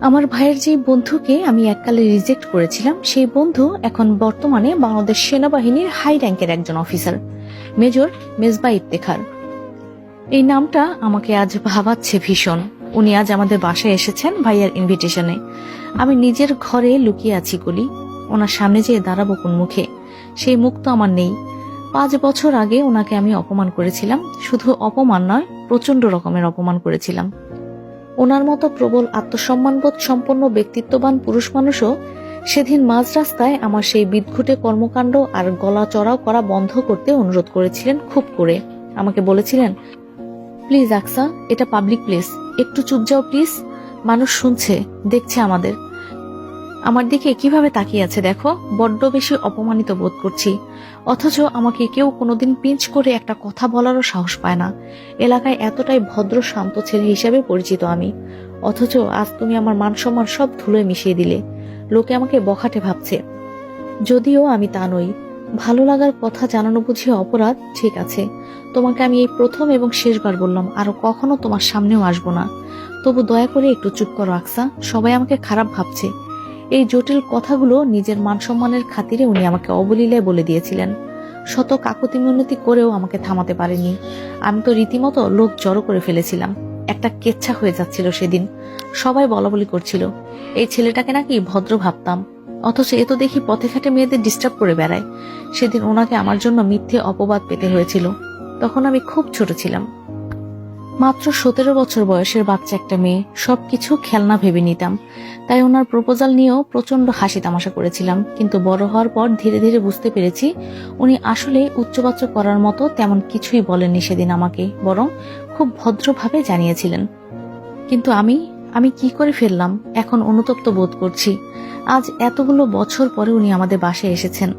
আমার ভাইয়ের যে বন্ধুকে আমি এককালে রিজেক্ট করেছিলাম, সেই বন্ধু এখন বর্তমানে বাংলাদেশ সেনাবাহিনীর হাই র্যাঙ্কের একজন অফিসার, মেজর মেজবা ইফতেখার। এই নামটা আমাকে আজ ভাবাচ্ছে ভীষণ। উনি আজ আমাদের বাসায় এসেছেন ভাইয়ার ইনভিটেশনে। আমি নিজের ঘরে লুকিয়ে আছি কলি, ওনার সামনে যেয়ে দাঁড়াবো কোন মুখে? সেই মুখ তো আমার নেই। 5 বছর আগে ওনাকে আমি অপমান করেছিলাম, শুধু অপমান নয়, প্রচন্ড রকমের অপমান করেছিলাম। ওনার মতো প্রবল আত্মসম্মানবোধ সম্পন্ন ব্যক্তিত্ববান পুরুষ মানুষও সেদিন মাঝ রাস্তায় আমার সেই বিদঘুটে কর্মকাণ্ড আর গলা চড়াও করা বন্ধ করতে অনুরোধ করেছিলেন খুব করে। আমাকে বলেছিলেন, প্লিজ আকসা, এটা পাবলিক প্লেস, একটু চুপ যাও প্লিজ, মানুষ শুনছে, দেখছে আমাদের। আমার দিকে কিভাবে তাকিয়ে আছে দেখো, বড্ড বেশি অপমানিত বোধ করছি। অথচ আমাকে কেউ কোনোদিন পিঞ্চ করে একটা কথা বলারও সাহস পায় না। এলাকায় এতটাই ভদ্র শান্ত ছেলে হিসেবে পরিচিত আমি, অথচ আজ তুমি আমার মান সম্মান সব ধুলোয় মিশিয়ে দিলে। লোকে আমাকে বখাটে ভাবছে, যদিও আমি তা নই। ভালো লাগার কথা জানানো বুঝি অপরাধ? ঠিক আছে, তোমাকে আমি এই প্রথম এবং শেষবার বললাম, আরো কখনো তোমার সামনেও আসবো না। তবু দয়া করে একটু চুপ করো আকসা, সবাই আমাকে খারাপ ভাবছে। এই জটিল কথাগুলো নিজের মান সম্মানের খাতিরে উনি আমাকে অবলীলায় বলে দিয়েছিলেন। শত কাকুতি মিনতি করেও আমাকে থামাতে পারেনি। আমি তো রীতিমতো লোক জড়ো করে ফেলেছিলাম। একটা কেচ্ছা হয়ে যাচ্ছিল সেদিন। সবাই বলাবলি করছিল এই ছেলেটাকে নাকি ভদ্র ভাবতাম, অথচ এ তো দেখি পথে ঘাটে মেয়েদের ডিস্টার্ব করে বেড়ায়। সেদিন ওনাকে আমার জন্য মিথ্যে অপবাদ পেতে হয়েছিল। তখন আমি খুব ছোট ছিলাম, মাত্র 17 বছর বয়সের বাচ্চা একটা মেয়ে, সবকিছু খেলনা ভেবে নিতাম। তাই ওনার প্রপোজাল নিয়েও প্রচন্ড হাসি তামাশা করেছিলাম। কিন্তু বড় হওয়ার পর ধীরে ধীরে বুঝতে পেরেছি উনি আসলে উচ্চবাচ্য করার মতো তেমন কিছুই বলেননি সেদিন আমাকে, বরং খুব ভদ্রভাবে জানিয়েছিলেন। কিন্তু আমি কি করে ফেললাম, এখন অনুতপ্ত বোধ করছি। আজ এতগুলো বছর পরে উনি আমাদের বাসায় এসেছেন।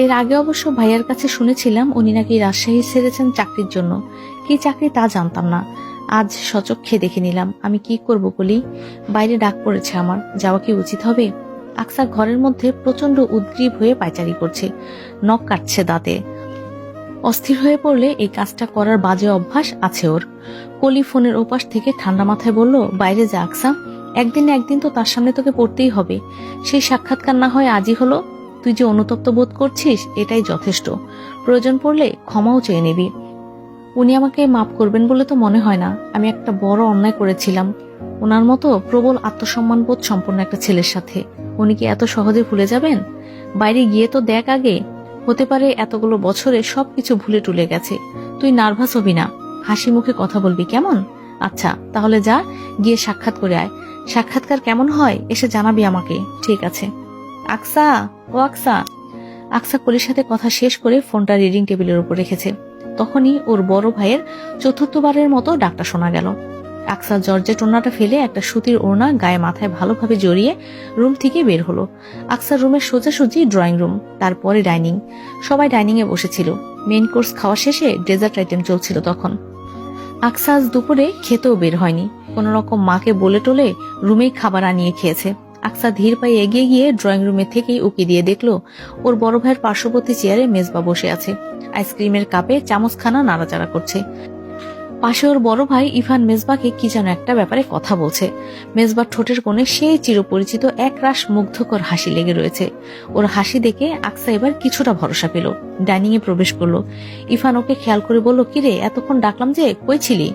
এর আগে অবশ্য ভাইয়ার কাছে শুনেছিলাম উনি নাকি রাজশাহী ছেড়েছেন চাকরির জন্য। কি চাকরি তা জানতাম না, আজ সচক্ষে দেখে নিলাম। আমি কি করব বলি? বাইরে ডাক পড়েছে আমার, যাওয়া কি উচিত হবে? আকসা ঘরের মধ্যে প্রচন্ড উদ্গ্রীব হয়ে পায়চারি করছে, নখ কাটছে দাঁতে। অস্থির হয়ে পড়লে এই কাজটা করার বাজে অভ্যাস আছে ওর। কলি ফোনের ওপাশ থেকে ঠান্ডা মাথায় বলল, বাইরে যা আকসা, একদিন না একদিন তো তার সামনে তোকে পড়তেই হবে। সেই সাক্ষাৎকার না হয় আজই হলো। তুই যে অনুতপ্ত বোধ করছিস এটাই যথেষ্ট। প্রয়োজন পড়লে ক্ষমাও চেয়ে নিবি। উনি আমাকে মাফ করবেন বলে তো মনে হয় না। আমি একটা বড় অন্যায় করেছিলাম ওনার মতো প্রবল আত্মসম্মান বোধ সম্পন্ন একটা ছেলের সাথে। উনি কি এত সহজে ভুলে যাবেন? বাইরে গিয়ে তো দেখ আগে, হতে পারে এতগুলো বছরে সবকিছু ভুলে টুলে গেছে। তুই নার্ভাস হবি না, হাসি মুখে কথা বলবি, কেমন? আচ্ছা তাহলে যা, গিয়ে সাক্ষাৎ করে আয়। সাক্ষাৎকার কেমন হয় এসে জানাবি আমাকে, ঠিক আছে? আকসা, ও আকসা। আকসা কলির সাথে কথা শেষ করে ফোনটা রিডিং টেবিলের উপর রেখেছে। তখনই ওর বড় ভাইয়ের চতুর্থবারের মতো ডাকটা শোনা গেল। আকসা জর্জেট ওড়নাটা ফেলে একটা সুতির ওড়না গায়ে মাথায় ভালোভাবে জড়িয়ে রুম থেকে বের হলো। আকসার রুমের সোজাসুজি ড্রয়িং রুম, তারপরে ডাইনিং। সবাই ডাইনিং এ বসেছিল। মেইন কোর্স খাওয়া শেষে ডেজার্ট আইটেম চলছিল তখন। আকসা আজ দুপুরে খেতেও বের হয়নি, কোন রকম মাকে বলে টোলে রুমেই খাবার আনিয়ে খেয়েছে। আকসা ধীর পায়ে এগিয়ে গিয়ে ড্রয়িং রুমে থেকেই উকি দিয়ে দেখলো ওর বড় ভাইয়ের পার্শ্ববর্তী চেয়ারে মেজবা বসে আছে, আইসক্রিমের কাপে চামচখানা নাড়াচাড়া করছে। পাশে ওর বড় ভাই ইভান মেজবাকে কি যেন একটা ব্যাপারে কথা বলছে। মেজবার ঠোঁটের কোণে সেই চিরপরিচিত একরাশ মুগ্ধকর হাসি লেগে রয়েছে। ওর হাসি দেখে আকসা এবার কিছুটা ভরসা পেল, ডাইনিং এ প্রবেশ করলো। ইভান ওকে খেয়াল করে বলল, কিরে এতক্ষণ ডাকলাম যে, কই ছিলি?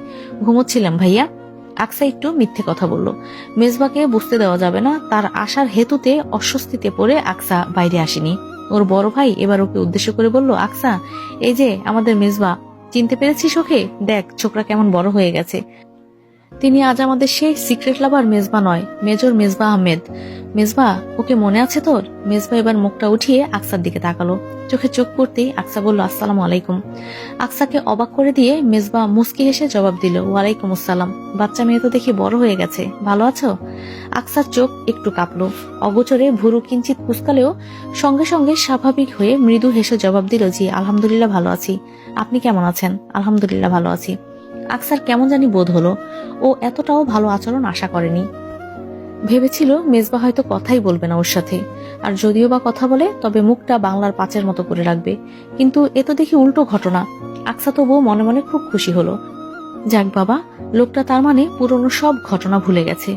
ঘুমোচ্ছিলাম ভাইয়া। আকসা একটু মিথ্যে কথা বলল। মেজবাকে বুঝতে দেওয়া যাবে না, তার আসার হেতুতে অস্বস্তিতে পড়ে আকসা বাইরে আসেনি। ওর বড় ভাই এবার ওকে উদ্দেশ্য করে বলল, আকসা, এই যে আমাদের মেজবা, চিনতে পেরেছিস ওকে? দেখ ছোকরা কেমন বড় হয়ে গেছে। তিনি আজ আমাদের সেই সিক্রেট লাভার মেজবা নয়, মেজর মেজবা আহমেদ। মেজবা, ওকে মনে আছে তোর? মেজবা এবার মুখটা উঠিয়ে আকসার দিকে তাকালো। চোখে চোখ পড়তেই আকসা বলল, আসসালামু আলাইকুম। আকসাকে অবাক করে দিয়ে মেজবা মুস্কি হেসে জবাব দিল, ওয়ালাইকুম আসসালাম। বাচ্চা মেয়ে তো দেখি বড় হয়ে গেছে, ভালো আছো? আকসার চোখ একটু কাঁপলো, অগোচরে ভুরু কিঞ্চিত কুঁচকালেও সঙ্গে সঙ্গে স্বাভাবিক হয়ে মৃদু হেসে জবাব দিল, জি আলহামদুলিল্লাহ ভালো আছি। আপনি কেমন আছেন? আলহামদুলিল্লাহ ভালো আছি। আকসার কেমন জানি বোধ হলো, ও এতটাও ভালো আচরণ আশা করেনি। ভেবেছিল মেজবা হয়তো কথাই বলবে না ওর সাথে, আর যদিও বা কথা বলে তবে মুখটা বাংলার পাঁচের মতো করে রাখবে। কিন্তু এ তো দেখি উল্টো ঘটনা। আকসা তবুও মনে মনে খুব খুশি হলো। যাক বাবা, লোকটা তার মানে পুরনো সব ঘটনা ভুলে গেছে।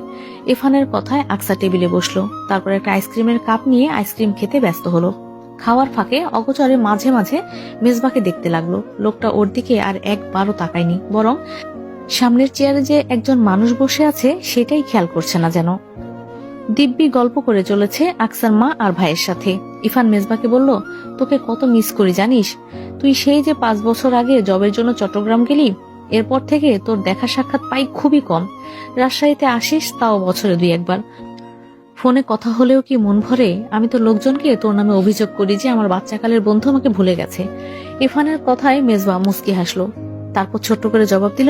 ইরফানের কথায় আকসা টেবিলে বসলো, তারপর একটা আইসক্রিমের কাপ নিয়ে আইসক্রিম খেতে ব্যস্ত হলো। খাওয়ার ফাঁকে অগোচরে মাঝে মাঝে মেজবাকে দেখতে লাগলো। লোকটা ওর দিকে আর একবারও তাকায়নি, বরং সামনের চেয়ারে যে একজন মানুষ বসে আছে সেটাই খেয়াল করছে না যেন। দিব্যি গল্প করে চলেছে আকসার মা আর ভাইয়ের সাথে। ইরফান মেজবাকে বলল, তোকে কত মিস করি জানিস। তুই সেই যে 5 বছর আগে জবের জন্য চট্টগ্রাম গেলি, এরপর থেকে তোর দেখা সাক্ষাৎ পাই খুবই কম। রাজশাহীতে আসিস তাও বছরে 2-1 বার। ফোনে কথা হলেও কি মন ভরে? আমি তো লোকজনকে তোর নামে অভিযোগ করি যে আমার বাচ্চাকালের বন্ধু আমাকে ভুলে গেছে। ইরফানের কথায় মেজবা মুস্কি হাসলো, তারপর ছোট্ট করে জবাব দিল,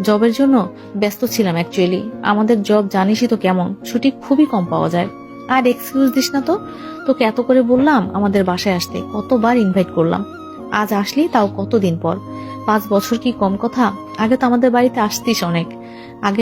জবের জন্য ব্যস্ত ছিলাম অ্যাকচুয়ালি। আমাদের জব জানিসই তো কেমন, ছুটি খুবই কম পাওয়া যায়। আর এক্সকিউজ দিস না তো, তোকে এত করে বললাম আমাদের বাসায় আসতে, কতবার ইনভাইট করলাম, আজ আসলি তাও কতদিন পর। 5 বছর কি কম কথা? আগে তো আমাদের বাড়িতে আসতিস অনেক। আগে